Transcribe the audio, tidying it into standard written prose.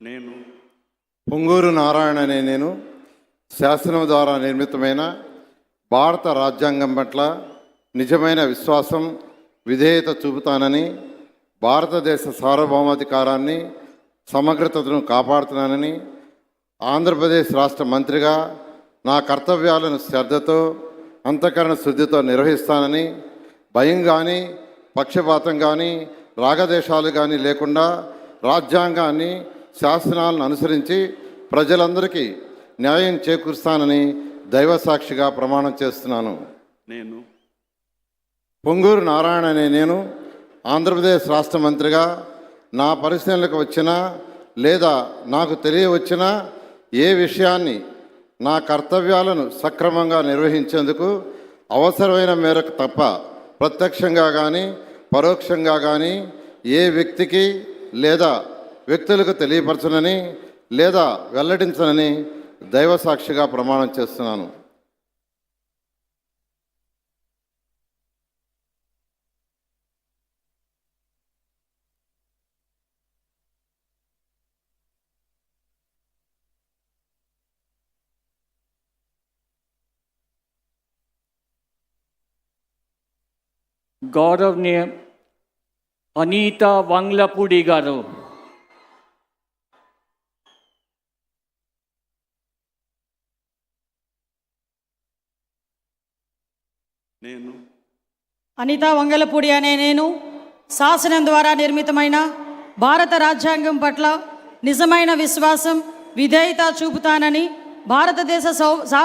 నేను పొంగూరు నారాయణ అనే నేను శాసనం ద్వారా నిర్మితమైన భారత రాజ్యాంగం పట్ల నిజమైన విశ్వాసం విధేయత చూపుతానని, భారతదేశ సార్వభౌమాధికారాన్ని సమగ్రతను కాపాడుతున్నానని, ఆంధ్రప్రదేశ్ రాష్ట్ర మంత్రిగా నా కర్తవ్యాలను శ్రద్ధతో అంతఃకరణ శుద్ధితో నిర్వహిస్తానని, భయం కానీ పక్షపాతం కానీ రాగదేశాలు కానీ లేకుండా రాజ్యాంగాన్ని శాసనాలను అనుసరించి ప్రజలందరికీ న్యాయం చేకూరుస్తానని దైవసాక్షిగా ప్రమాణం చేస్తున్నాను. నేను పొంగూరు నారాయణ అనే నేను ఆంధ్రప్రదేశ్ రాష్ట్ర మంత్రిగా నా పరిశీలనకు వచ్చినా లేదా నాకు తెలియవచ్చినా ఏ విషయాన్ని నా కర్తవ్యాలను సక్రమంగా నిర్వహించేందుకు అవసరమైన మేరకు తప్ప ప్రత్యక్షంగా కానీ పరోక్షంగా కానీ ఏ వ్యక్తికి లేదా వ్యక్తులకు తెలియపరచనని లేదా వెల్లడించనని దైవసాక్షిగా ప్రమాణం చేస్తున్నాను. గౌరవనీయ అనితా వంగ్లపూడి గారు. నేను అనితా వంగలపూడి అనే నేను శాసనం ద్వారా నిర్మితమైన భారత రాజ్యాంగం పట్ల నిజమైన విశ్వాసం విధేయత చూపుతానని, భారతదేశ సార్వభౌమ